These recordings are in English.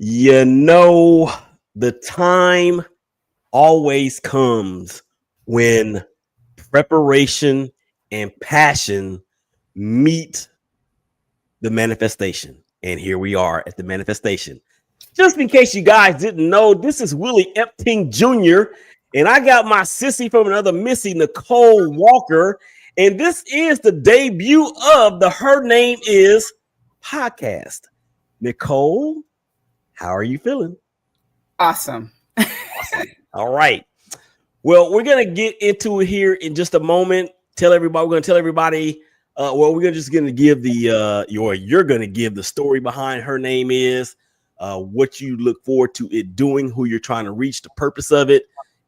You know, the time always comes when preparation and passion meet the manifestation. And here we are at the manifestation. Just in case you guys didn't know, this is Willie Epting Jr., and I got my sissy from another Missy, Nichole Walker. And this is the debut of the Her Name Is podcast. Nichole, how are you feeling? Awesome. Awesome. All right. Well, we're gonna get into it here in just a moment. We're gonna tell everybody. We're just gonna give you're gonna give the story behind Her Name Is, what you look forward to it doing, who you're trying to reach, the purpose of it,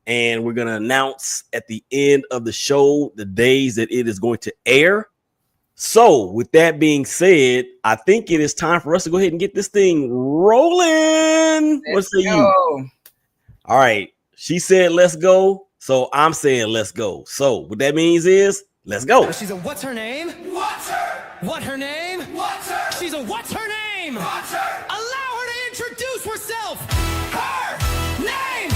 and we're gonna announce at the end of the show the days that it is going to air. So, with that being said, I think it is time for us to go ahead and get this thing rolling. What say you? All right. She said, let's go. So I'm saying, let's go. So what that means is, let's go. She's a what's her name? What's her? What her name? What's her? She's a what's her name? What's her? Allow her to introduce herself. Her name is...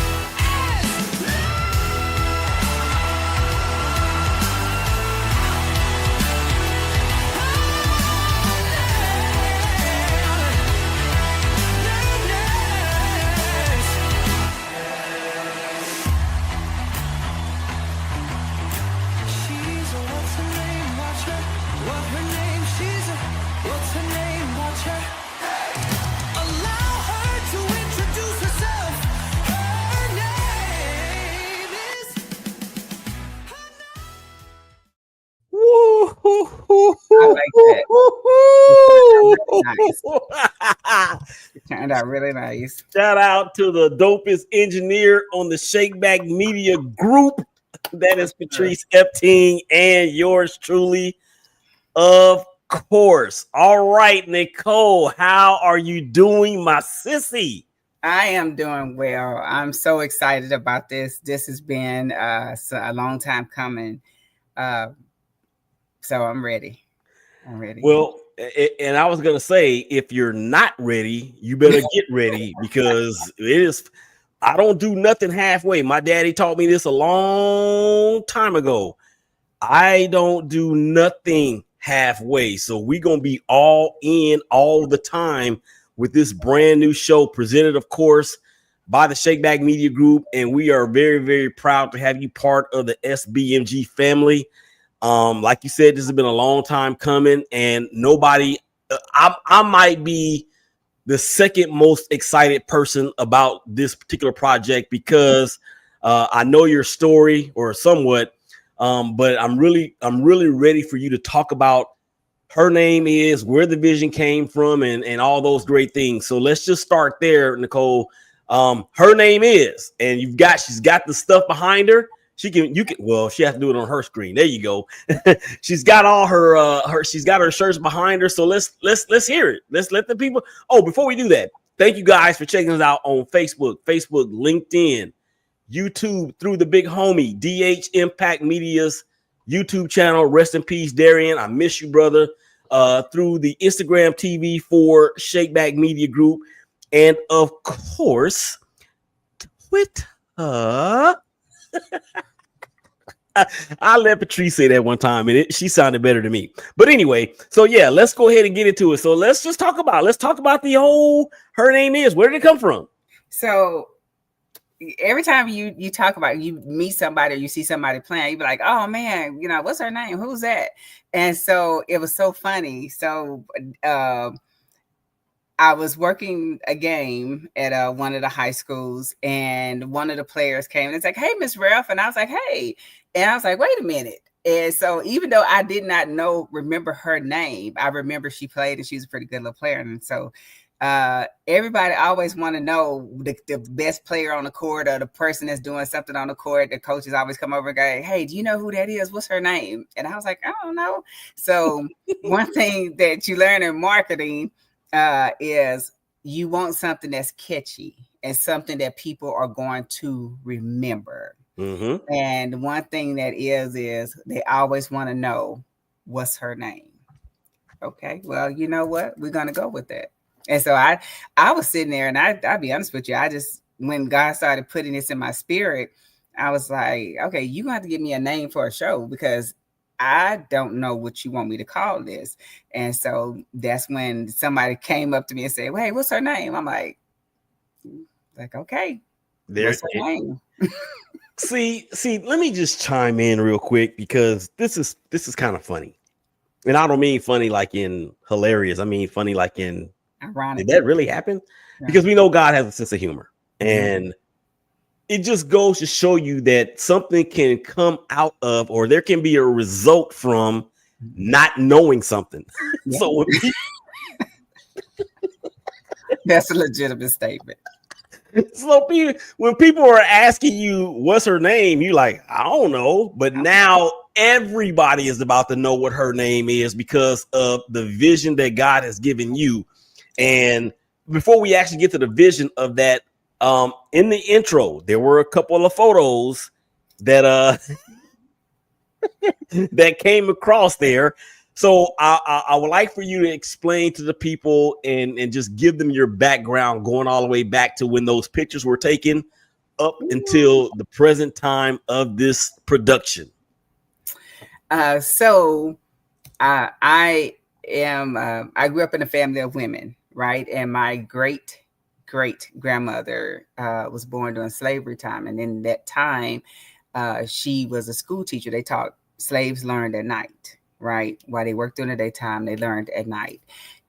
I like that. It turned out really nice. Shout out to the dopest engineer on the Shakeback Media Group. That is Patrice Epting and yours truly, of course. All right, Nichole, how are you doing, my sissy? I am doing well. I'm so excited about this. This has been a long time coming. So I'm ready. Well, and I was going to say, if you're not ready, you better get ready because I don't do nothing halfway. My daddy taught me this a long time ago. I don't do nothing halfway. So we're going to be all in all the time with this brand new show presented, of course, by the Shakeback Media Group. And we are very, very proud to have you part of the SBMG family. Like you said, this has been a long time coming, and nobody, I might be the second most excited person about this particular project because I know your story or somewhat, but I'm really ready for you to talk about Her Name Is, where the vision came from, and all those great things. So let's just start there, Nichole. Her name is, and she's got the stuff behind her. She has to do it on her screen. There you go. She's got all she's got her shirts behind her. So let's hear it. Let's let the people. Oh, before we do that, thank you guys for checking us out on Facebook, LinkedIn, YouTube through the big homie, DH Impact Media's YouTube channel. Rest in peace, Darian. I miss you, brother. Through the Instagram TV for Shakeback Media Group. And of course, Twitter. I let Patrice say that one time, and she sounded better to me. But anyway, so yeah, let's go ahead and get into it. So let's talk about the whole Her Name Is. Where did it come from? So every time you talk about, you meet somebody or you see somebody playing, you be like, oh man, what's her name? Who's that? And so it was so funny. So I was working a game at one of the high schools, and one of the players came and it's like, hey, Miss Ralph. And I was like, hey. And I was like, wait a minute. And so even though I did not remember her name, I remember she played and she's a pretty good little player. And so everybody always want to know the best player on the court or the person that's doing something on the court. The coaches always come over and go, hey, do you know who that is? What's her name? And I was like, I don't know. So one thing that you learn in marketing is you want something that's catchy and something that people are going to remember. Mm-hmm. And one thing that is they always want to know what's her name. Okay, well, you know what? We're going to go with that. And so I was sitting there, and I'll be honest with you, I just, when God started putting this in my spirit, I was like, okay, you're gonna have to give me a name for a show, because I don't know what you want me to call this. And so that's when somebody came up to me and said, "Hey, what's her name?" I'm like, okay, There. what's her name? See, let me just chime in real quick, because this is kind of funny. And I don't mean funny like in hilarious. I mean funny like in, Ironic. did that really happen? Yeah. Because we know God has a sense of humor. And it just goes to show you that something can come out of, or there can be a result from not knowing something. Yeah. So That's a legitimate statement. so when people are asking you what's her name, you like, I don't know. But now everybody is about to know what her name is because of the vision that God has given you. And before we actually get to the vision of that, in the intro, there were a couple of photos that that came across there. So I would like for you to explain to the people and just give them your background, going all the way back to when those pictures were taken up until the present time of this production. So I am, I grew up in a family of women, right? And my great grandmother was born during slavery time. And in that time, she was a school teacher. They taught slaves learned at night, right? While they worked during the daytime, they learned at night.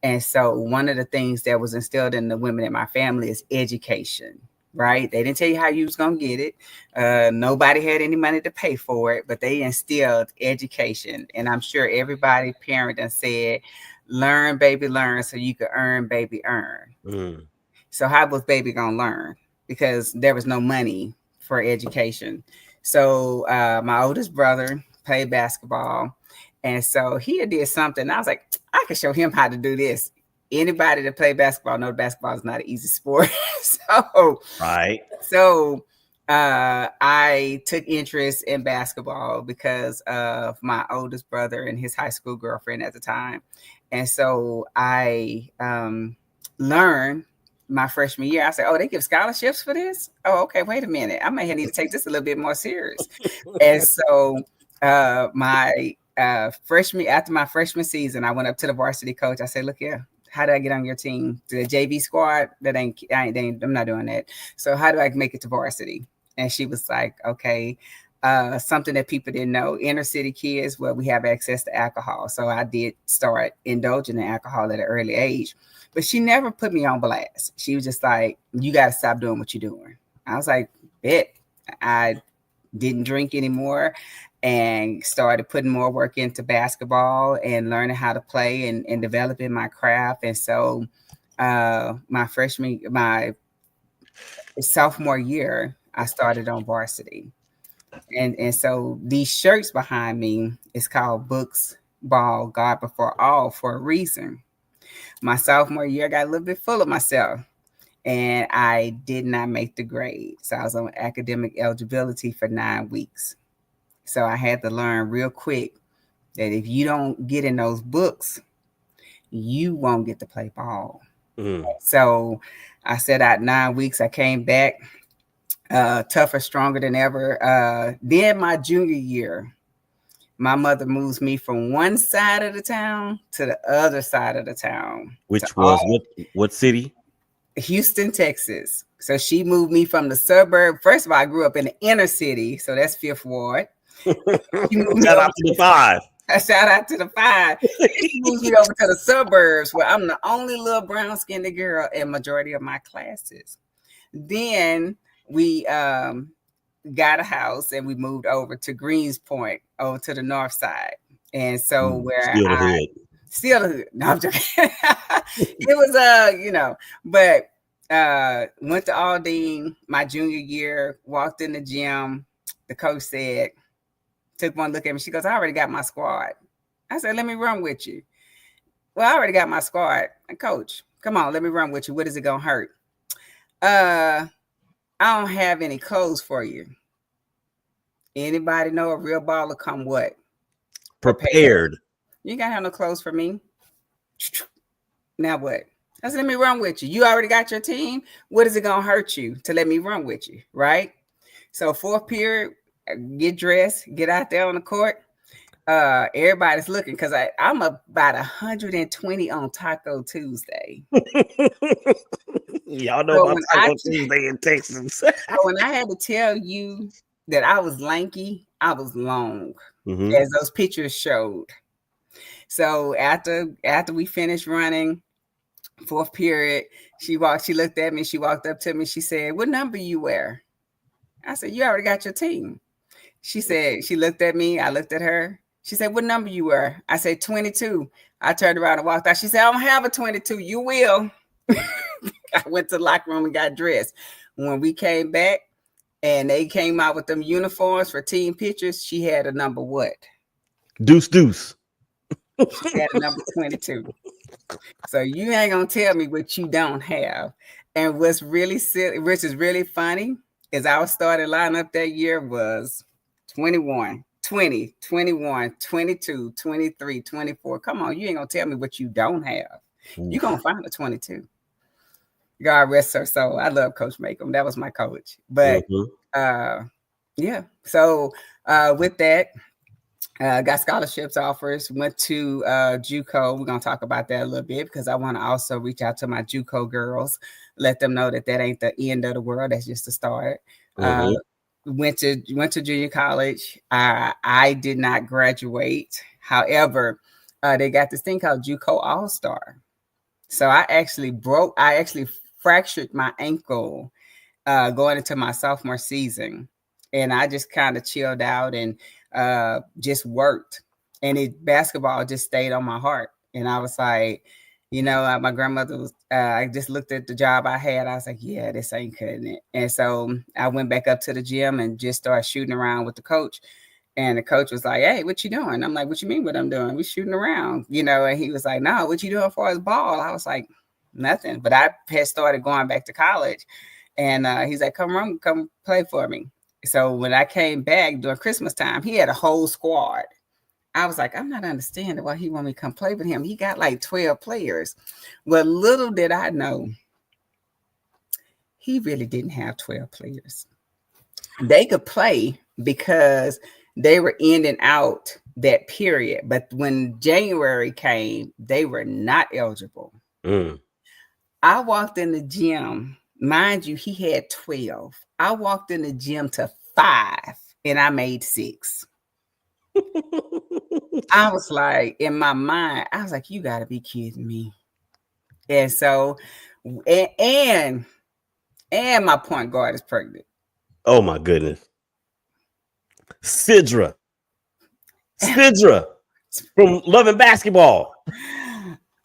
And so one of the things that was instilled in the women in my family is education, right? They didn't tell you how you was going to get it. Nobody had any money to pay for it, but they instilled education. And I'm sure everybody parent and said, learn, baby, learn, so you could earn, baby, earn. Mm. So how was baby going to learn? Because there was no money for education. So my oldest brother played basketball. And so he did something. I was like, I could show him how to do this. Anybody that play basketball know basketball is not an easy sport. Right. So I took interest in basketball because of my oldest brother and his high school girlfriend at the time. And so I learned my freshman year. I said, oh, they give scholarships for this? Oh, okay, wait a minute. I may need to take this a little bit more serious. And so my after my freshman season, I went up to the varsity coach. I said, look here, how do I get on your team? To the JV squad? I'm not doing that. So how do I make it to varsity? And she was like, okay, something that people didn't know, inner city kids, well, we have access to alcohol. So I did start indulging in alcohol at an early age, but she never put me on blast. She was just like, you got to stop doing what you're doing. I was like, bet. I didn't drink anymore and started putting more work into basketball and learning how to play and developing my craft. And so my sophomore year, I started on varsity. And so these shirts behind me is called Books, Ball, God Before All for a reason. My sophomore year, I got a little bit full of myself and I did not make the grade. So I was on academic eligibility for 9 weeks. So I had to learn real quick that if you don't get in those books, you won't get to play ball. Mm. So I set out 9 weeks. I came back tougher, stronger than ever. Then my junior year, my mother moves me from one side of the town to the other side of the town. Which was what city? Houston, Texas. So she moved me from the suburb. First of all, I grew up in the inner city. So that's Fifth Ward. Shout out to the 5. Shout out to the 5. She moved me over to the suburbs where I'm the only little brown skinned girl in majority of my classes. Then we got a house and we moved over to Greenspoint, over to the north side. And so where still the hood. No, I'm joking. It was but went to Aldine my junior year, walked in the gym. The coach said, took one look at me. She goes, I already got my squad. I said, let me run with you. Well, I already got my squad. Coach, come on, let me run with you. What is it gonna hurt? I don't have any clothes for you. Anybody know a real baller come what? Prepared. You ain't got to have no clothes for me. Now what? I said, let me run with you. You already got your team. What is it going to hurt you to let me run with you? Right. So fourth period, get dressed, get out there on the court. Everybody's looking because I'm about 120 on Taco Tuesday. Y'all know So about Taco Tuesday in Texas. so when I had to tell you that I was lanky, I was long, as those pictures showed. So after we finished running, fourth period, she looked at me, she walked up to me, she said, "What number you wear?" I said, "You already got your team." She said, she looked at me, I looked at her. She said, "What number you wear?" I said, 22. I turned around and walked out. She said, "I don't have a 22. You will." I went to the locker room and got dressed. When we came back and they came out with them uniforms for team pictures, she had a number what? Deuce. She had a number 22. So you ain't gonna tell me what you don't have. And what's really silly, which is really funny, is our starting lineup that year was 21, 20, 21, 22, 23, 24. Come on, you ain't gonna tell me what you don't have. You're gonna find a 22. God rest her soul. I love Coach Macomb. That was my coach. But yeah. So with that, got scholarships offers, went to JUCO. We're going to talk about that a little bit because I want to also reach out to my JUCO girls, let them know that ain't the end of the world. That's just the start. Went to junior college. I did not graduate. However, they got this thing called JUCO All-Star. So I actually fractured my ankle going into my sophomore season. And I just kind of chilled out and just worked. And basketball just stayed on my heart. And I was like, my grandmother was, I just looked at the job I had. I was like, yeah, this ain't cutting it. And so I went back up to the gym and just started shooting around with the coach. And the coach was like, "Hey, what you doing?" I'm like, "What you mean what I'm doing? We shooting around, And he was like, "No, what you doing for his ball?" I was like, "Nothing." But I had started going back to college. And he's like, come play for me. So when I came back during Christmas time, he had a whole squad. I was like, I'm not understanding why he want me to come play with him. He got like 12 players. Well, little did I know, he really didn't have 12 players. They could play because they were in and out that period. But when January came, they were not eligible. I walked in the gym. Mind you, he had 12. I walked in the gym to 5 and I made 6. I was like, in my mind, I was like, you got to be kidding me. And so, and my point guard is pregnant. Oh my goodness. Sidra from Loving Basketball.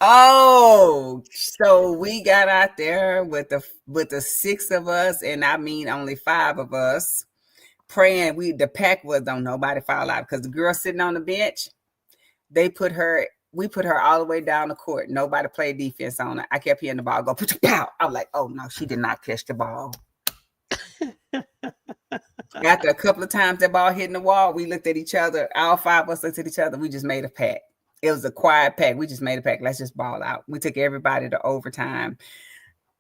Oh, so we got out there with the 6 of us, and I mean only 5 of us, praying. The pack was don't nobody foul out because the girl sitting on the bench, we put her all the way down the court. Nobody played defense on her. I kept hearing the ball go pow. I'm like, oh no, she did not catch the ball. After a couple of times that ball hitting the wall, we looked at each other. All 5 of us looked at each other. We just made a pact. It was a quiet pack. We just made a pack. Let's just ball out. We took everybody to overtime.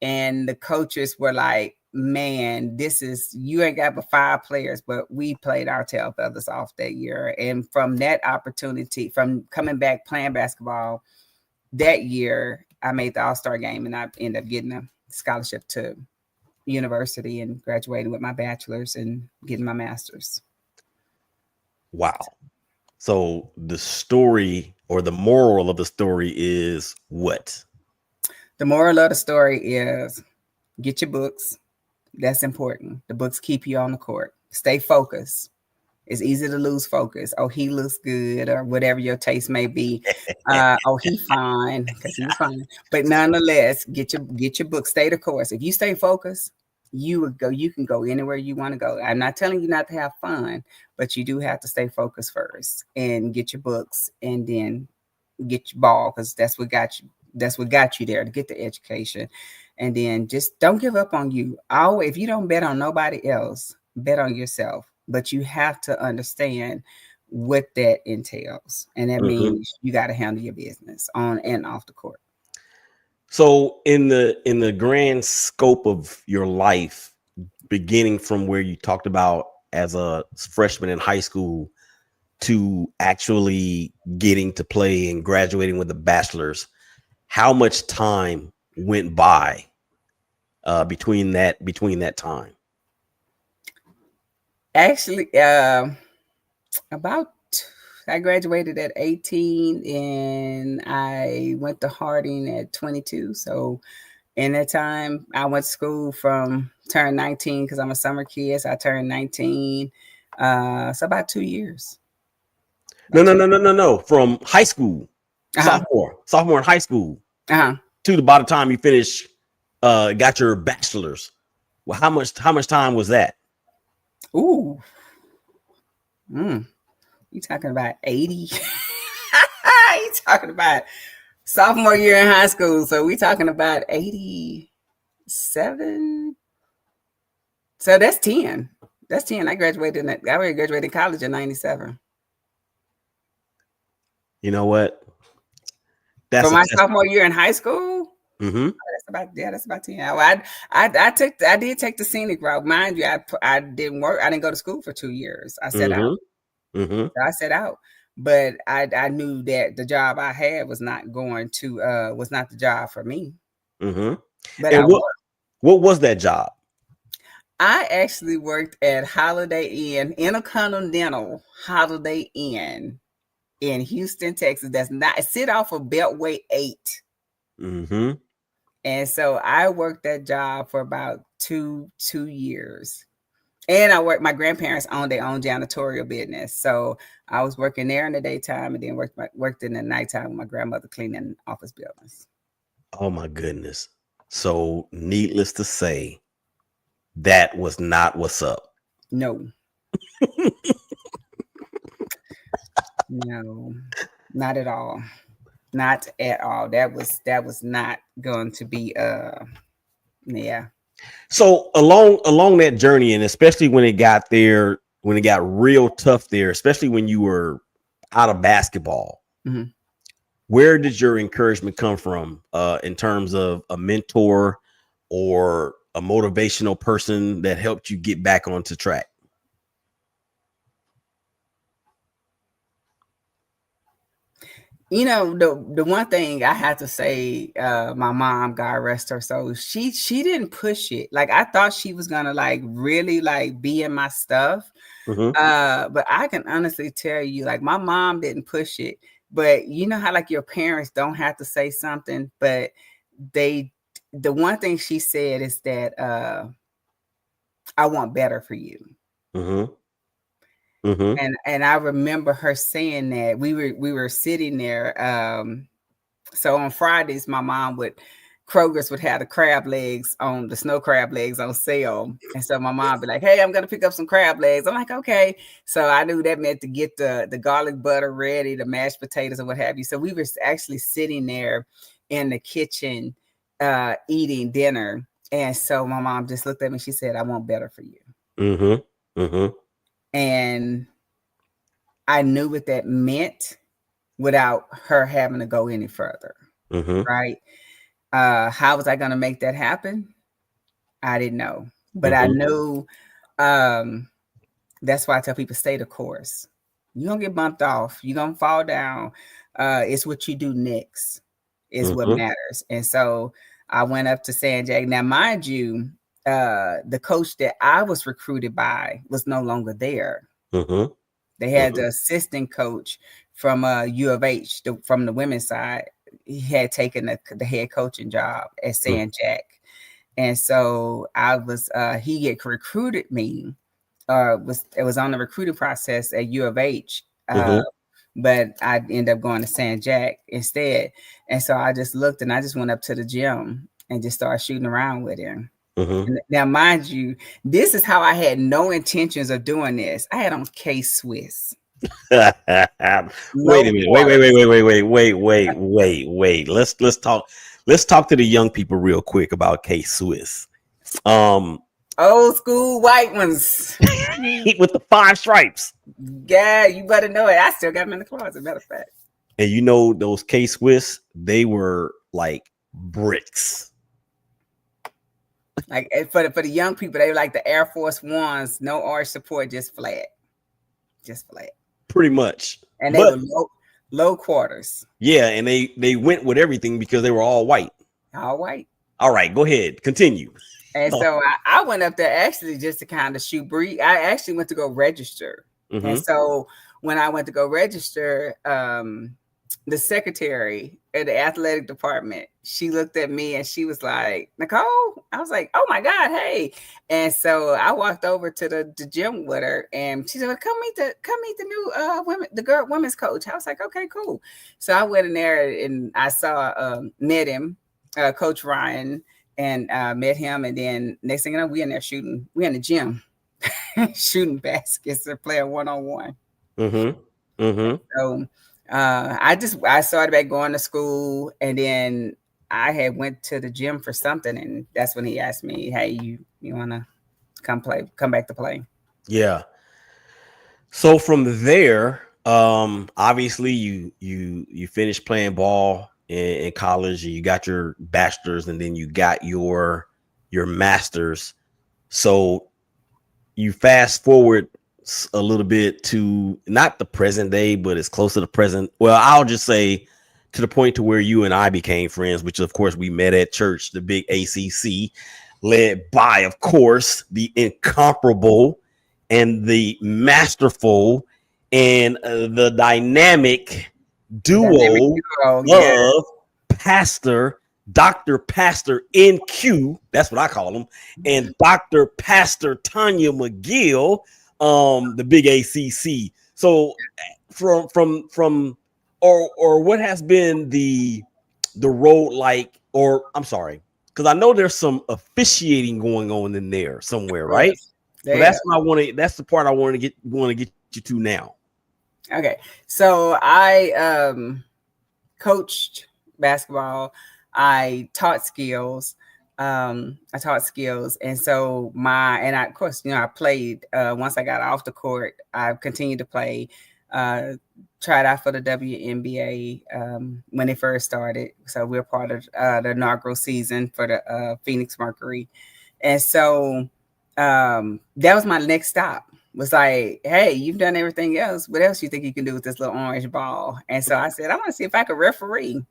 And the coaches were like, man, you ain't got but 5 players, but we played our tail feathers off that year. And from that opportunity, from coming back playing basketball that year, I made the All-Star game and I ended up getting a scholarship to university and graduating with my bachelor's and getting my master's. Wow. So the story or the moral of the story is what? The moral of the story is get your books. That's important. The books keep you on the court. Stay focused. It's easy to lose focus. Oh, he looks good, or whatever your taste may be. Oh, he fine because he's fine. But nonetheless, get your book. Stay the course. If you stay focused, you can go anywhere you want to go. I'm not telling you not to have fun, but you do have to stay focused first and get your books and then get your ball because that's what got you. That's what got you there, to get the education. And then just don't give up on you. If you don't bet on nobody else, bet on yourself. But you have to understand what that entails. And that means you got to handle your business on and off the court. So in the grand scope of your life, beginning from where you talked about as a freshman in high school to actually getting to play and graduating with a bachelor's, how much time went by between that time? Actually, about I graduated at 18 and I went to Harding at 22. So in that time, I went to school from turned 19 because I'm a summer kid. So I turned 19. So about 2 years. No. From high school, Uh-huh. sophomore in high school Uh-huh. to by the time you finish, got your bachelor's. Well, how much time was that? Ooh. You talking about 80? You talking about sophomore year in high school. So we talking about 87. So that's 10. That's 10. I graduated college in 97. You know what? For my sophomore year in high school. Mm-hmm. That's about 10. I did take the scenic route. Mind you, I didn't work. I didn't go to school for 2 years. I set out. Mm-hmm. I set out. But I knew that the job I had was not the job for me. Mm-hmm. But and what was that job? I actually worked at Holiday Inn, Intercontinental Holiday Inn in Houston, Texas. That's not sit off of Beltway 8. Mm-hmm. And so I worked that job for about two years. And my grandparents owned their own janitorial business. So I was working there in the daytime and then worked in the nighttime with my grandmother cleaning office buildings. Oh my goodness. So needless to say, that was not what's up. No. No, not at all. Not at all. That was not going to be yeah. So along that journey, and especially when it got real tough there, especially when you were out of basketball, mm-hmm. Where did your encouragement come from in terms of a mentor or a motivational person that helped you get back onto track? You know, the one thing I have to say, my mom, God rest her soul, she didn't push it. Like I thought she was gonna like really like be in my stuff. Mm-hmm. But I can honestly tell you, like my mom didn't push it. But you know how like your parents don't have to say something, but the one thing she said is that I want better for you. Mm-hmm. Mm-hmm. And I remember her saying that we were sitting there. So on Fridays, my mom Kroger's would have the snow crab legs on sale. And so my mom would be like, hey, I'm going to pick up some crab legs. I'm like, okay. So I knew that meant to get the garlic butter ready, the mashed potatoes and what have you. So we were actually sitting there in the kitchen eating dinner. And so my mom just looked at me. She said, I want better for you. Mm-hmm. Mm-hmm. And I knew what that meant without her having to go any further. Mm-hmm. Right. How was I going to make that happen? I didn't know, but I knew. That's why I tell people stay the course. You're going to get bumped off. You're going to fall down. It's what you do next is what matters. And so I went up to San Jack. Now, mind you, the coach that I was recruited by was no longer there. Mm-hmm. They had the assistant coach from U of H, from the women's side. He had taken the head coaching job at San Jack. And so I was, he had recruited me, it was on the recruiting process at U of H. But I ended up going to San Jack instead. And so I just looked and I just went up to the gym and just started shooting around with him. Now, mind you, this is how I had no intentions of doing this. I had on K-Swiss. Wait a minute. Wait. Let's talk to the young people real quick about K-Swiss. Old school white ones with the 5 stripes. Yeah, you better know it. I still got them in the closet, matter of fact. And you know those K-Swiss, they were like bricks. Like for the young people, they were like the Air Force Ones, no arch support, just flat. Pretty much. And they were low quarters. Yeah, and they went with everything because they were all white. All white. All right, go ahead. Continue. And so I went up there actually just to kind of shoot breeze. I actually went to go register. Mm-hmm. And so when I went to go register, the secretary at the athletic department, she looked at me and she was like, Nichole? I was like, oh my God, hey. And so I walked over to the gym with her and she said, come meet the new women's coach. I was like, okay, cool. So I went in there and I met him, Coach Ryan, and met him. And then next thing you know, we in there shooting, we in the gym shooting baskets or playing one-on-one. Mm-hmm. Mm-hmm. So I started back going to school, and then I had went to the gym for something, and that's when he asked me, hey, you want to come back to play? Yeah. So from there, obviously you finished playing ball in college, and you got your bachelor's, and then you got your master's. So you fast forward a little bit to not the present day, but it's close to the present. Well, I'll just say to the point to where you and I became friends, which of course we met at church, the big ACC, led by, of course, the incomparable and the masterful and the dynamic duo of Dr. Pastor NQ, that's what I call him, and Dr. Pastor Tanya McGill, the big ACC. So from what has been the road like, or I'm sorry, because I know there's some officiating going on in there somewhere, right? So that's what I want to. That's the part I want to get you to now. Okay, so I coached basketball. I taught skills. And so of course, I played. Once I got off the court, I continued to play. Tried out for the WNBA when it first started. So we're part of the inaugural season for the Phoenix Mercury, and so that was my next stop. Was like, hey, you've done everything else. What else you think you can do with this little orange ball? And so I said, I want to see if I could referee.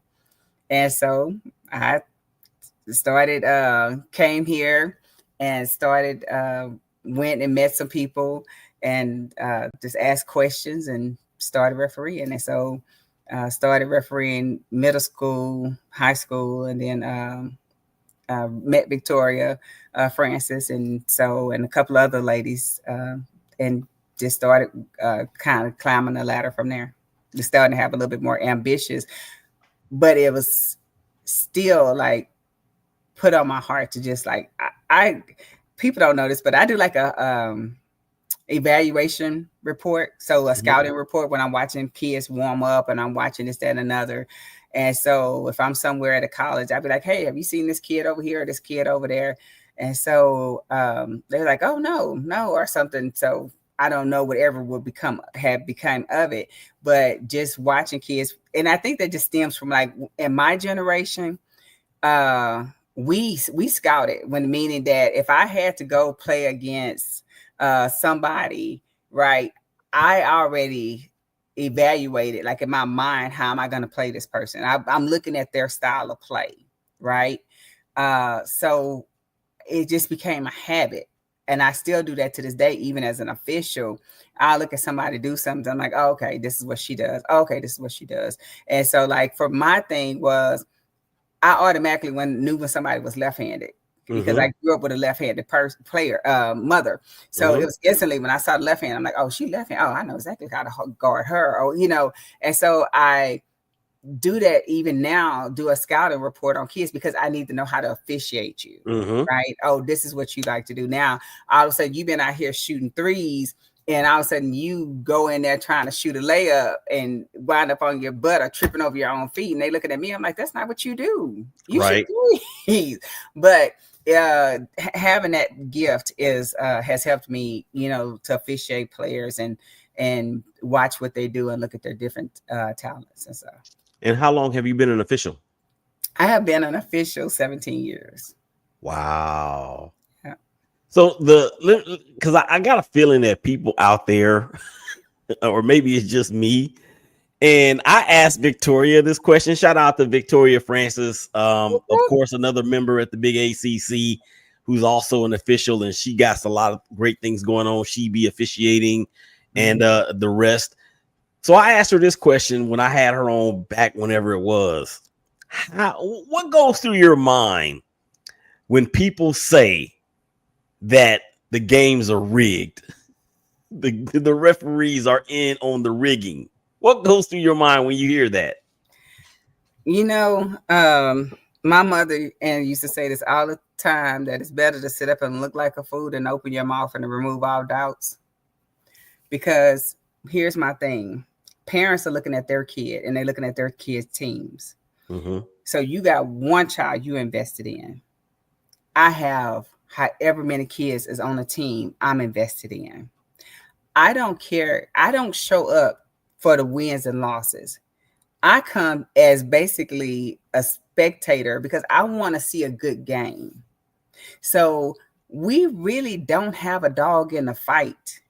And so I came here and started, went and met some people and just asked questions and started refereeing. And so started refereeing middle school, high school, and then met Victoria Francis and a couple of other ladies and just started kind of climbing the ladder from there. Just starting to have a little bit more ambitious, but it was still like put on my heart to just like, I people don't know this, but I do like a evaluation report. So a scouting report when I'm watching kids warm up and I'm watching this, that, and another. And so if I'm somewhere at a college, I'd be like, hey, have you seen this kid over here or this kid over there? And so they're like, oh, no, or something. So I don't know whatever will become of it, but just watching kids. And I think that just stems from like in my generation, we scouted, when meaning that if I had to go play against somebody, right, I already evaluated, like in my mind, how am I going to play this person? I'm looking at their style of play, right? So it just became a habit. And I still do that to this day, even as an official. I look at somebody do something, I'm like, oh, okay, this is what she does. Oh, okay, this is what she does. And so like for my thing was, I automatically knew when somebody was left-handed because I grew up with a left-handed mother. So it was instantly when I saw the left hand, I'm like, oh, she left-handed. Oh, I know exactly how to guard her. Or, and so I do that even now, do a scouting report on kids because I need to know how to officiate you, right? Oh, this is what you like to do. Now, all of a sudden, you've been out here shooting threes, and all of a sudden you go in there trying to shoot a layup and wind up on your butt or tripping over your own feet. And they looking at me, I'm like, that's not what you do. You should do these. But having that gift has helped me, to officiate players and watch what they do and look at their different talents and stuff. And how long have you been an official? I have been an official 17 years. Wow. Yeah. So because I got a feeling that people out there, or maybe it's just me, and I asked Victoria this question. Shout out to Victoria Francis, of course, another member at the Big ACC, who's also an official, and she got a lot of great things going on. She be officiating, and the rest. So I asked her this question when I had her on back whenever it was. What goes through your mind when people say that the games are rigged, the referees are in on the rigging? What goes through your mind when you hear that? You know, my mother and used to say this all the time, that it's better to sit up and look like a fool than open your mouth and to remove all doubts. Because here's my thing. Parents are looking at their kid and they're looking at their kids' teams. Mm-hmm. So you got one child you invested in. I have however many kids is on a team I'm invested in. I don't care. I don't show up for the wins and losses. I come as basically a spectator because I want to see a good game. So we really don't have a dog in the fight.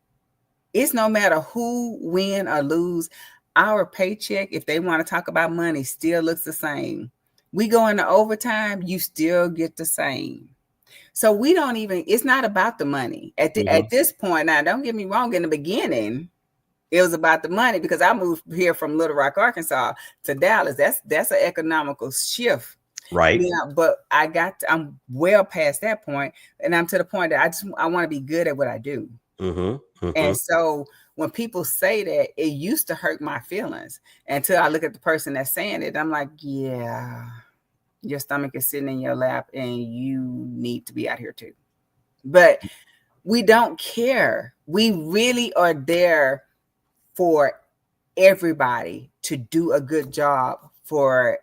It's no matter who win or lose, our paycheck, if they want to talk about money, still looks the same. We go into overtime, you still get the same. So we don't even, it's not about the money. At this point, now don't get me wrong, in the beginning, it was about the money because I moved here from Little Rock, Arkansas to Dallas. That's an economical shift. Right. Yeah, but I'm well past that point, and I'm to the point that I want to be good at what I do. Mm-hmm. Mm-hmm. And so when people say that, it used to hurt my feelings until I look at the person that's saying it. I'm like, yeah, your stomach is sitting in your lap and you need to be out here too. But we don't care. We really are there for everybody to do a good job for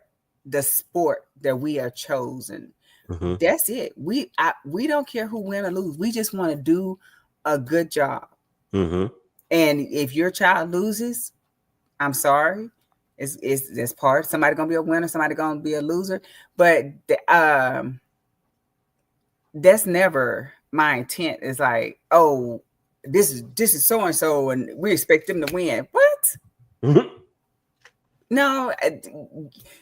the sport that we are chosen. Mm-hmm. That's it. We don't care who win or lose. We just want to do a good job. Mm-hmm. And if your child loses, I'm sorry. It's part. Somebody gonna be a winner. Somebody gonna be a loser. But that's never my intent. It's like, oh, this is so and so, and we expect them to win. What? Mm-hmm. No,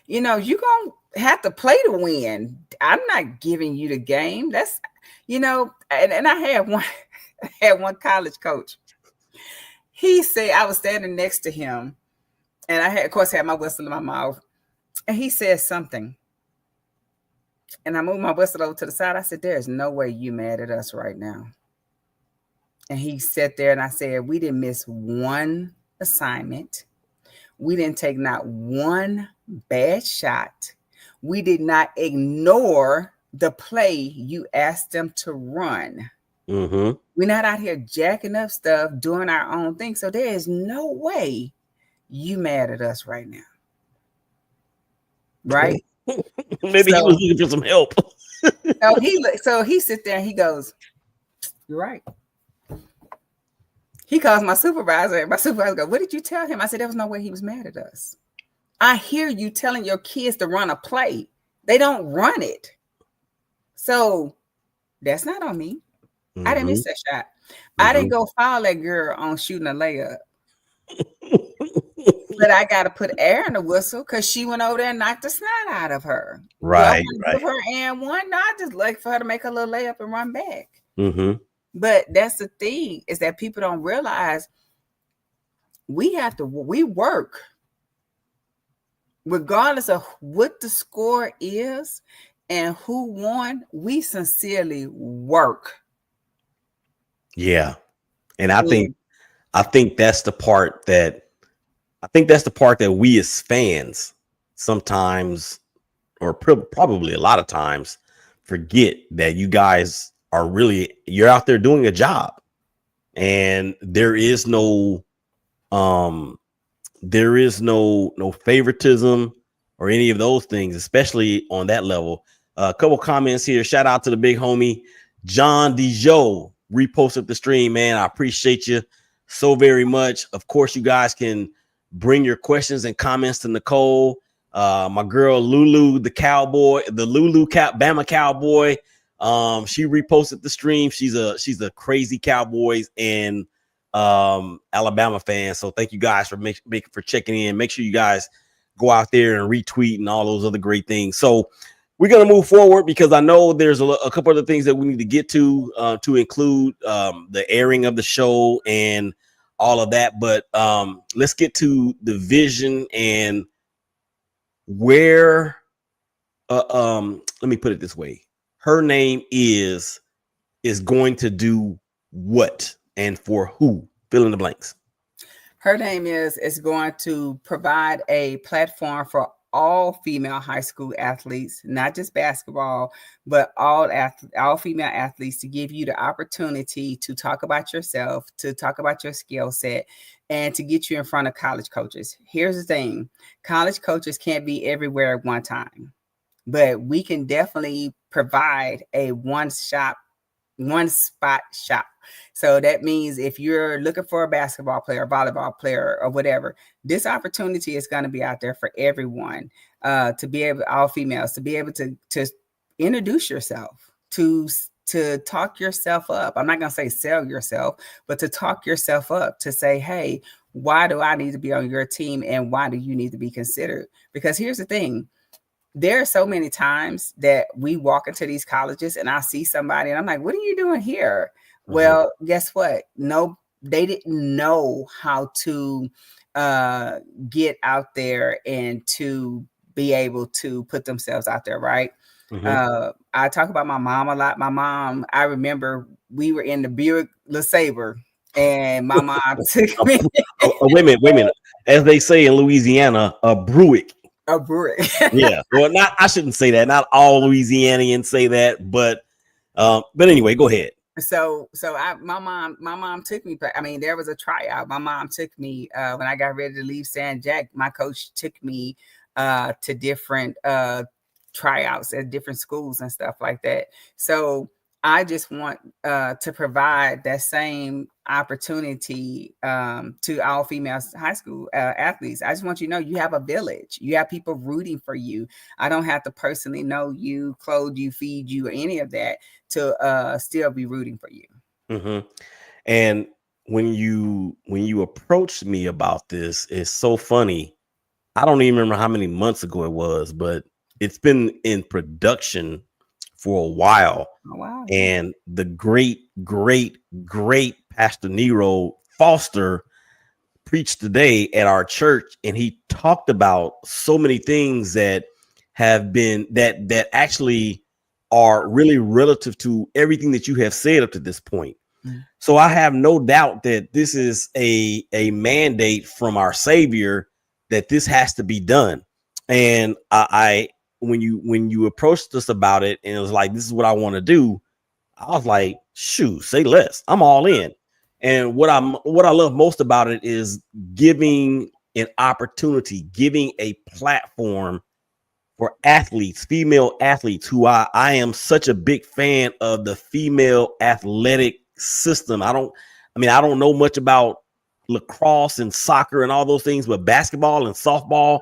you're gonna have to play to win. I'm not giving you the game. That's and I had one college coach. He said, I was standing next to him, and I had my whistle in my mouth, and he said something. And I moved my whistle over to the side. I said, there's no way you mad at us right now. And he sat there, and I said, we didn't miss one assignment. We didn't take not one bad shot. We did not ignore the play you asked them to run. Mm-hmm. We're not out here jacking up stuff, doing our own thing. So there is no way you mad at us right now. Right? Maybe he was looking for some help. So he sit there and he goes, you're right. He calls my supervisor, and my supervisor goes, what did you tell him? I said, there was no way he was mad at us. I hear you telling your kids to run a play. They don't run it. So that's not on me. Mm-hmm. I didn't miss that shot. Mm-hmm. I didn't go foul that girl on shooting a layup. But I got to put air in the whistle because she went over there and knocked the snot out of her. Right. Give her and one. No, I just like for her to make a little layup and run back. Mm-hmm. But that's the thing, is that people don't realize we work regardless of what the score is and who won. We sincerely work. Yeah. And I think that's the part that we as fans sometimes, or probably a lot of times, forget that you guys you're out there doing a job, and there is no favoritism or any of those things, especially on that level. A couple comments here. Shout out to the big homie John Dijon, reposted the stream, man. I appreciate you so very much. Of course, you guys can bring your questions and comments to Nichole. My girl Lulu, the Bama Cowboy. She reposted the stream. She's a crazy Cowboys and Alabama fan. So thank you guys for checking in. Make sure you guys go out there and retweet and all those other great things. So we're going to move forward because I know there's a couple other things that we need to get to include the airing of the show and all of that. But let's get to the vision and where, let me put it this way. Her name is going to do what and for who? Fill in the blanks. Her name is going to provide a platform for all female high school athletes, not just basketball, but all female athletes, to give you the opportunity to talk about yourself, to talk about your skill set, and to get you in front of college coaches. Here's the thing. College coaches can't be everywhere at one time, but we can definitely provide a one-spot shop. So that means if you're looking for a basketball player, volleyball player, or whatever, this opportunity is going to be out there for everyone, to be able, all females, to be able to introduce yourself, to talk yourself up. I'm not going to say sell yourself, but to talk yourself up, to say, hey, why do I need to be on your team and why do you need to be considered? Because here's the thing. There are so many times that we walk into these colleges and I see somebody and I'm like, what are you doing here? Mm-hmm. Well, guess what? No, they didn't know how to get out there and to be able to put themselves out there, right? Mm-hmm. I talk about my mom a lot. My mom, I remember we were in the Buick LeSabre and my mom took me. Wait a minute. As they say in Louisiana, a Buick. A Buick. Yeah. Well, I shouldn't say that. Not all Louisianians say that, but anyway, go ahead. So my mom took me. I mean, there was a tryout. My mom took me when I got ready to leave San Jack. My coach took me to different tryouts at different schools and stuff like that. So I just want to provide that same opportunity to all female high school athletes. I just want you to know you have a village. You have people rooting for you. I don't have to personally know you, clothe you, feed you, or any of that to still be rooting for you. Mm-hmm. And when you approached me about this, it's so funny. I don't even remember how many months ago it was, but it's been in production for a while. Oh, wow. And the great Pastor Nichole Foster preached today at our church, and he talked about so many things that have been that actually are really relative to everything that you have said up to this point. Mm-hmm. So I have no doubt that this is a mandate from our Savior that this has to be done. And when you approached us about it and it was like, this is what I want to do, I was like, shoot, say less. I'm all in. And what I love most about it is giving an opportunity, giving a platform for athletes, female athletes, who I am such a big fan of the female athletic system. I don't know much about lacrosse and soccer and all those things, but basketball and softball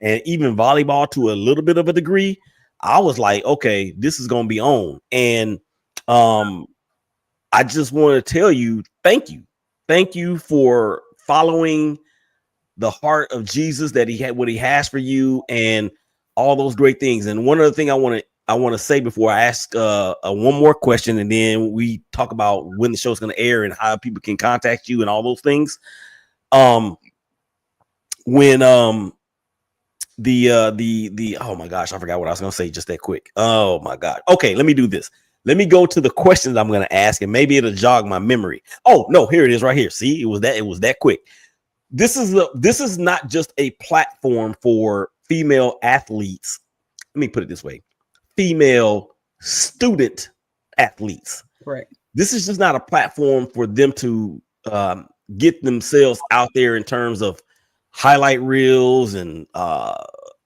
and even volleyball to a little bit of a degree, I was like, okay, this is going to be on. And I just want to tell you, thank you for following the heart of Jesus, that he had, what he has for you, and all those great things. And one other thing I want to say before I ask one more question, and then we talk about when the show's going to air and how people can contact you and all those things. The oh my gosh, I forgot what I was going to say just that quick. Oh my God. Okay, let me do this. Let me go to the questions I'm going to ask, and maybe it'll jog my memory. Oh no, here it is right here. See, it was that quick. This is not just a platform for female athletes. Let me put it this way: female student athletes. Right. This is just not a platform for them to get themselves out there in terms of highlight reels and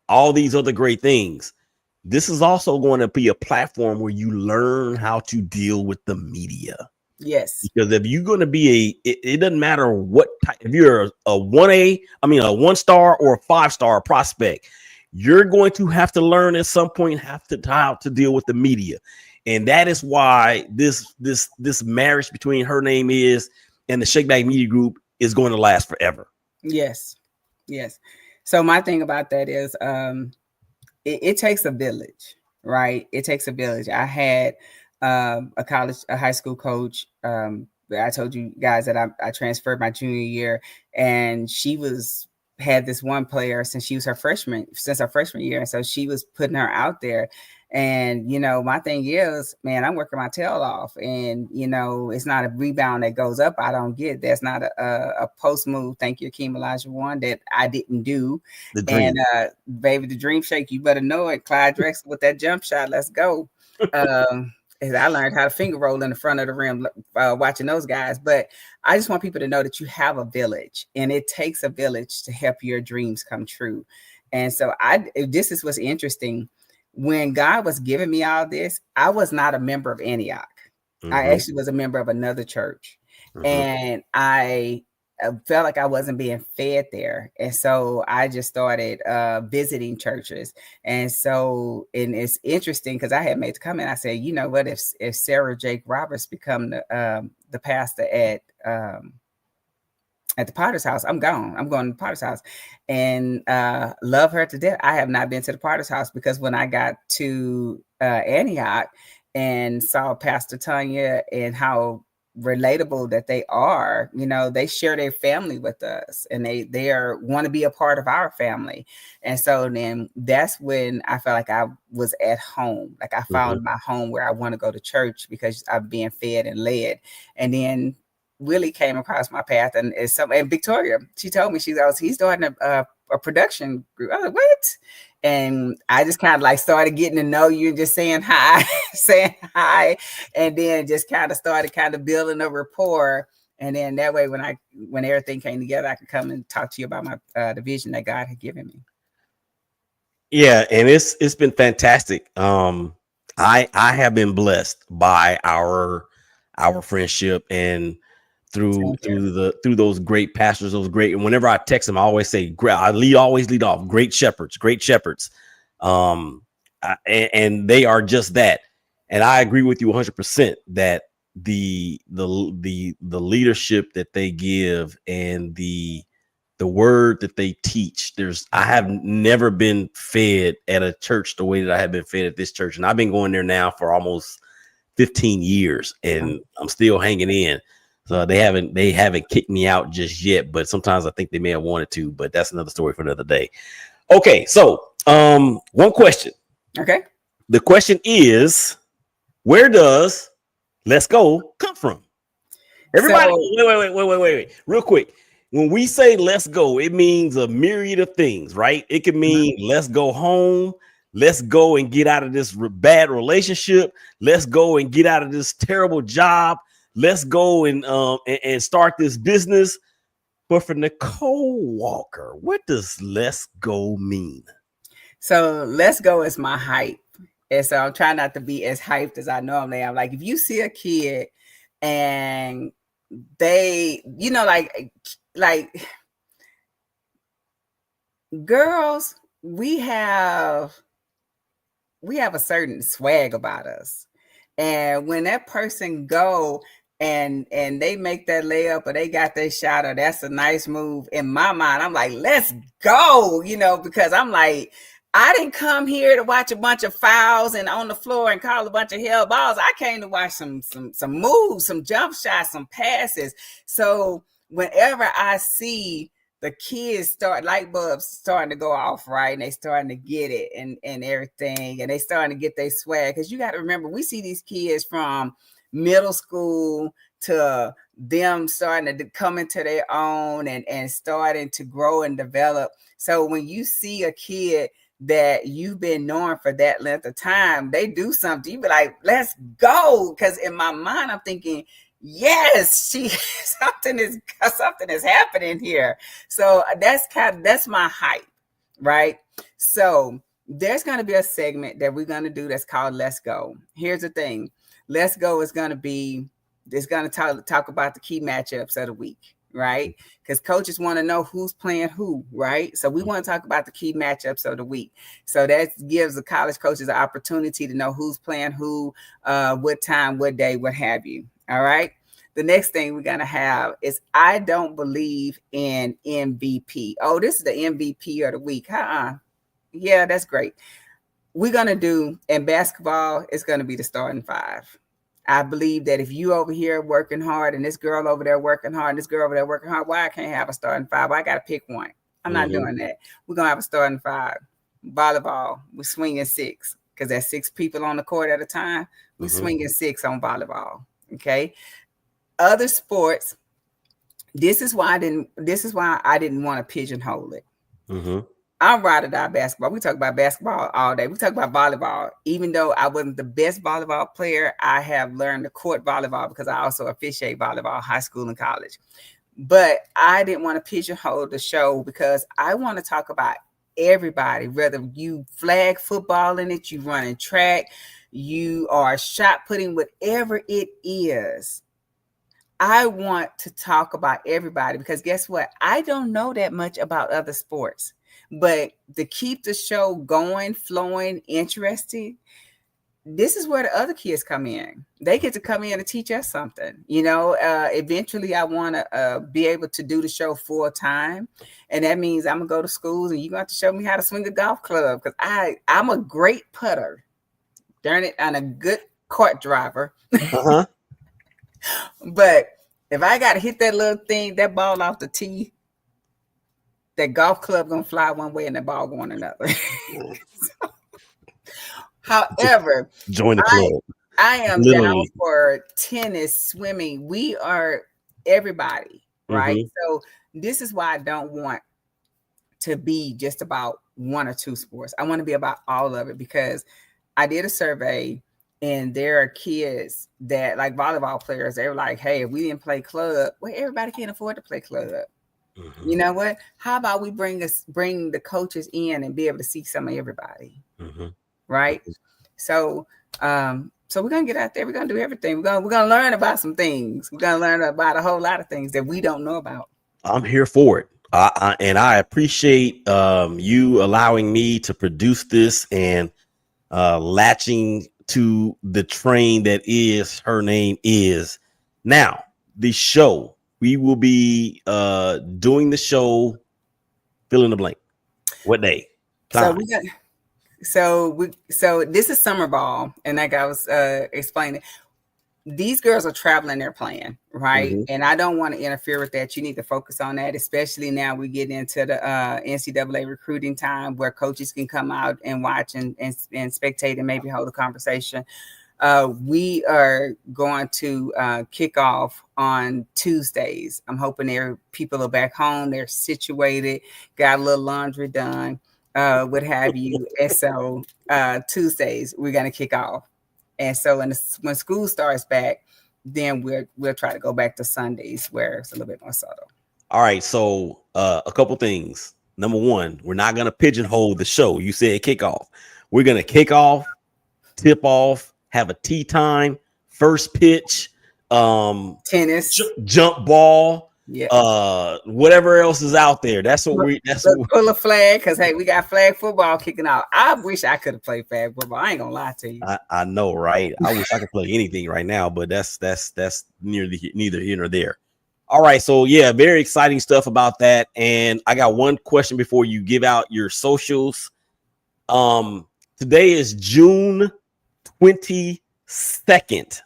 all these other great things. This is also going to be a platform where you learn how to deal with the media. Yes. Because if you're going to be it doesn't matter what type, if you're a 1-star or a 5-star prospect, you're going to have to learn at some point how to deal with the media. And that is why this marriage between Her Name Is and the Shakeback Media Group is going to last forever. Yes. So my thing about that is it takes a village, right? It takes a village. I had a high school coach. I told you guys that I transferred my junior year, and she had this one player since her freshman year. And so she was putting her out there. And, my thing is, man, I'm working my tail off, and, it's not a rebound that goes up. I don't get, that's not a post move. Thank you, Akeem Olajuwon, that I didn't do. And baby, the dream shake, you better know it. Clyde Drexler with that jump shot. Let's go. I learned how to finger roll in the front of the rim watching those guys. But I just want people to know that you have a village, and it takes a village to help your dreams come true. And so this is what's interesting. When God was giving me all this, I was not a member of Antioch. Mm-hmm. I actually was a member of another church. Mm-hmm. And I felt like I wasn't being fed there. And so I just started visiting churches. And it's interesting because I had made the comment. I said, you know what, if Sarah Jake Roberts become the pastor at the Potter's house, I'm gone. I'm going to the Potter's house, and love her to death. I have not been to the Potter's house because when I got to Antioch and saw Pastor Tanya and how relatable that they are, they share their family with us, and they want to be a part of our family. And so then that's when I felt like I was at home. Like I found my home where I want to go to church because I'm being fed and led. And then Willie came across my path, and Victoria, she told me, he's starting a production group. I was like, what? And I just kind of like started getting to know you and just saying hi, and then just kind of started building a rapport. And then that way, when everything came together, I could come and talk to you about my the vision that God had given me. Yeah, and it's been fantastic. I have been blessed by our friendship, and through those great pastors, and whenever I text them, I always say, always lead off, great shepherds. And they are just that. And I agree with you 100% that the leadership that they give and the word that they teach, I have never been fed at a church the way that I have been fed at this church. And I've been going there now for almost 15 years, and I'm still hanging in. So they haven't kicked me out just yet, but sometimes I think they may have wanted to, but that's another story for another day. Okay, so one question. Okay. The question is, where does Let's Go come from? Everybody, wait. Real quick. When we say let's go, it means a myriad of things, right? It can mean let's go home. Let's go and get out of this bad relationship. Let's go and get out of this terrible job. Let's go and start this business. But for Nichole Walker, what does let's go mean? So let's go is my hype. And so I'm trying not to be as hyped as I normally am. Like if you see a kid and they, like girls, we have a certain swag about us. And when that person go and they make that layup or they got their shot or that's a nice move, in my mind, I'm like, let's go, because I'm like, I didn't come here to watch a bunch of fouls and on the floor and call a bunch of hell balls. I came to watch some moves, some jump shots, some passes. So whenever I see the kids light bulbs starting to go off, right? And they starting to get it and everything. And they starting to get their swag. Because you got to remember, we see these kids from middle school to them starting to come into their own and starting to grow and develop. So when you see a kid that you've been knowing for that length of time, they do something, you be like, let's go. Because in my mind, I'm thinking, yes, something is happening here. So that's my hype, right? So there's going to be a segment that we're going to do that's called Let's Go. Here's the thing. Let's Go is going to talk about the key matchups of the week, right? Because coaches want to know who's playing who, right? So we want to talk about the key matchups of the week. So that gives the college coaches an opportunity to know who's playing who, what time, what day, what have you. All right. The next thing we're going to have is I don't believe in MVP. Oh, this is the MVP of the week. Yeah, that's great. We're going to do in basketball, it's going to be the starting five. I believe that if you over here working hard and this girl over there working hard and this girl over there working hard, why I can't have a starting five? Why I got to pick one? I'm not doing that. We're going to have a starting five. Volleyball, we're swinging six because there's 6 people on the court at a time. We're swinging 6 on volleyball. Okay. Other sports, this is why I didn't want to pigeonhole it. I'm ride or die basketball. We talk about basketball all day. We talk about volleyball. Even though I wasn't the best volleyball player, I have learned the court volleyball because I also officiate volleyball, high school and college. But I didn't want to pigeonhole the show because I want to talk about everybody, whether you flag football in it, you running track, you are shot putting, whatever it is. I want to talk about everybody because guess what? I don't know that much about other sports. But to keep the show going, flowing, interesting, this is where the other kids come in. They get to come in and teach us something. Eventually I want to be able to do the show full time. And that means I'm going to go to schools and you're going to have to show me how to swing a golf club because I'm a great putter. Darn it, and a good cart driver. But if I got to hit that little thing, that ball off the tee, that golf club gonna fly one way and the ball going another. However, join the club. I am down for tennis, swimming. We are everybody, right? So this is why I don't want to be just about 1 or 2 sports. I want to be about all of it because I did a survey and there are kids that like volleyball players. They were like, hey, if we didn't play club, well, everybody can't afford to play club. You know what? How about we bring the coaches in and be able to see some of everybody, right? So, so we're gonna get out there. We're gonna do everything. We're gonna learn about some things. We're gonna learn about a whole lot of things that we don't know about. I'm here for it, and I appreciate you allowing me to produce this and latching to the train that is Her Name Is. Now, the show. We will be doing the show. Fill in the blank. What day? Time. So this is summer ball, and like I was explaining, these girls are traveling. They're playing, right? And I don't want to interfere with that. You need to focus on that, especially now we get into the NCAA recruiting time where coaches can come out and watch and spectate and maybe hold a conversation. We are going to kick off on Tuesdays. I'm hoping people are back home. They're situated, got a little laundry done, what have you. And so Tuesdays, we're going to kick off. And so when school starts back, then we'll try to go back to Sundays where it's a little bit more subtle. All right. So a couple things. Number one, we're not going to pigeonhole the show. You said kickoff. We're going to kick off, tip off, have a tea time, first pitch, tennis, jump ball, whatever else is out there. That's what pull a flag because hey, we got flag football kicking out. I wish I could have played flag football. I ain't gonna lie to you. I know, right? I wish I could play anything right now, but that's neither here nor there. All right, so yeah, very exciting stuff about that. And I got one question before you give out your socials. Today is June 22nd.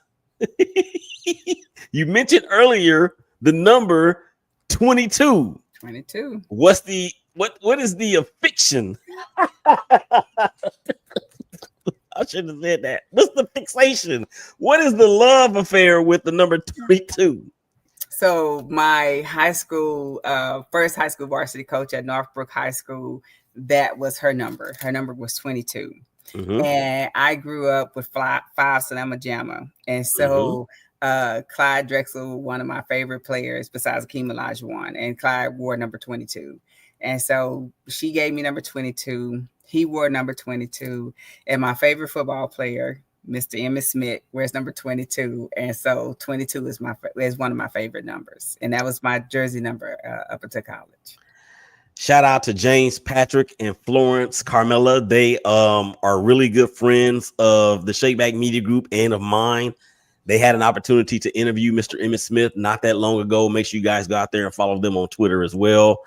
You mentioned earlier the number 22. 22. What is the affliction? I should have said that. What's the fixation? What is the love affair with the number 22? So my high school, first high school varsity coach at Northbrook High School, that was her number. Her number was 22. And I grew up with five Sonoma Jamma. And so Clyde Drexel, one of my favorite players besides Akeem Olajuwon, and Clyde wore number 22. And so she gave me number 22. He wore number 22. And my favorite football player Mr. Emmitt Smith wears number 22, and so 22 is one of my favorite numbers, and that was my jersey number up until college. Shout out to James Patrick and Florence Carmela. They are really good friends of the Shakeback Media Group and of mine. They had an opportunity to interview Mr. Emmitt Smith not that long ago. Make sure you guys go out there and follow them on Twitter as well.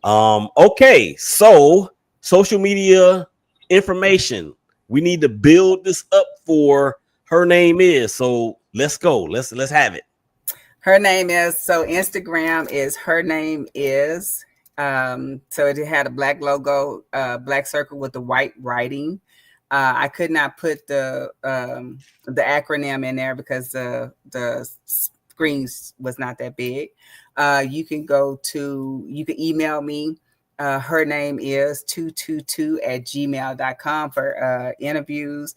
Okay, so social media information. We need to build this up for Her Name Is. So let's go. Let's have it. Her Name Is. So Instagram is Her Name Is. So it had a black logo, black circle with the white writing. I could not put the acronym in there because the screen was not that big. You can email me. Her name is 222@gmail.com for interviews.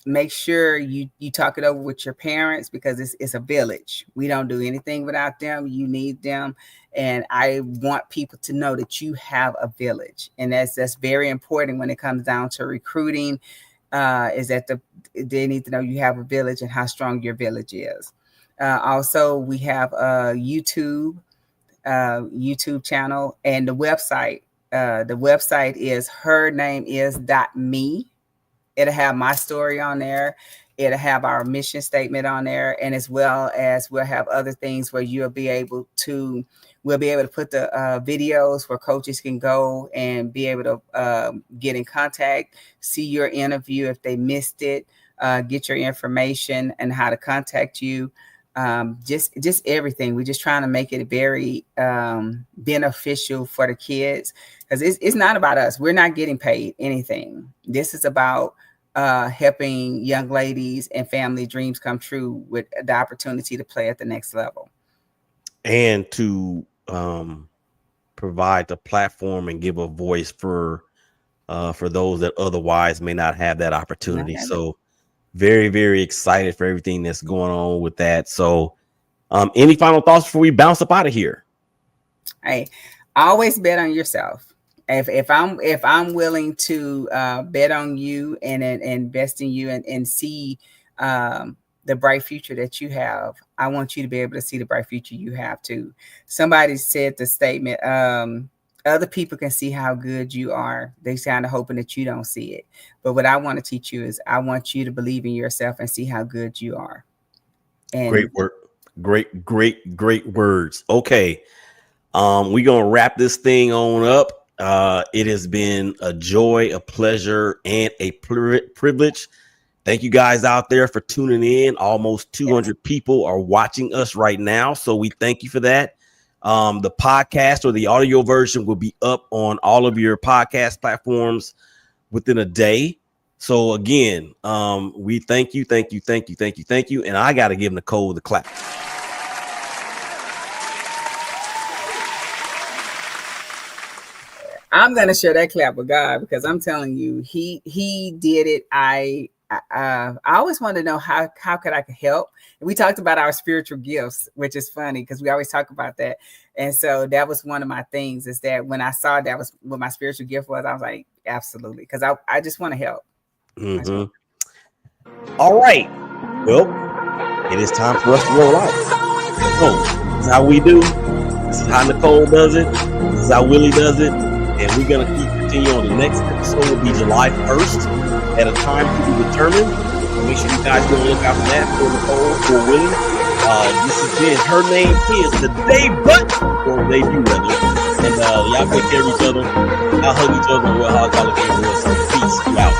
Make sure you talk it over with your parents because it's a village. We don't do anything without them. You need them. And I want people to know that you have a village. And that's very important when it comes down to recruiting, is that they need to know you have a village and how strong your village is. Also, we have a YouTube channel and the website. The website is hernameis.me. It'll have my story on there. It'll have our mission statement on there. And as well as we'll have other things where we'll be able to put the videos where coaches can go and be able to get in contact, see your interview if they missed it, get your information and how to contact you. Just everything. We're just trying to make it very beneficial for the kids because it's not about us. We're not getting paid anything. This is about helping young ladies and family dreams come true with the opportunity to play at the next level. And to provide the platform and give a voice for those that otherwise may not have that opportunity. So very, very excited for everything that's going on with that. So any final thoughts before we bounce up out of here? Hey, always bet on yourself. If I'm willing to bet on you and invest in you and see the bright future that you have, I want you to be able to see the bright future you have too. Somebody said the statement, other people can see how good you are. They're kind of hoping that you don't see it. But what I want to teach you is I want you to believe in yourself and see how good you are. And great work. Great words. Okay. We're going to wrap this thing on up. It has been a joy, a pleasure, and a privilege. Thank you guys out there for tuning in. Almost 200 people are watching us right now. So we thank you for that. The podcast or the audio version will be up on all of your podcast platforms within a day. So again, we thank you. And I got to give Nichole the clap. I'm going to share that clap with God because I'm telling you, he did it. I always want to know how could I help. And we talked about our spiritual gifts, which is funny because we always talk about that. And so that was one of my things is that when I saw that was what my spiritual gift was, I was like, absolutely. Because I just want to help. Mm-hmm. All right. Well, it is time for us to roll out. So this is how we do. This is how Nichole does it. This is how Willie does it. And we're going to continue on. The next episode will be July 1st at a time to be determined. Make sure you guys go look out for that for Nichole, for Willie. This has been Her Name Is the debut, rather. And y'all take care of each other. Y'all hug each other. And we'll hug y'all again. Peace. You out.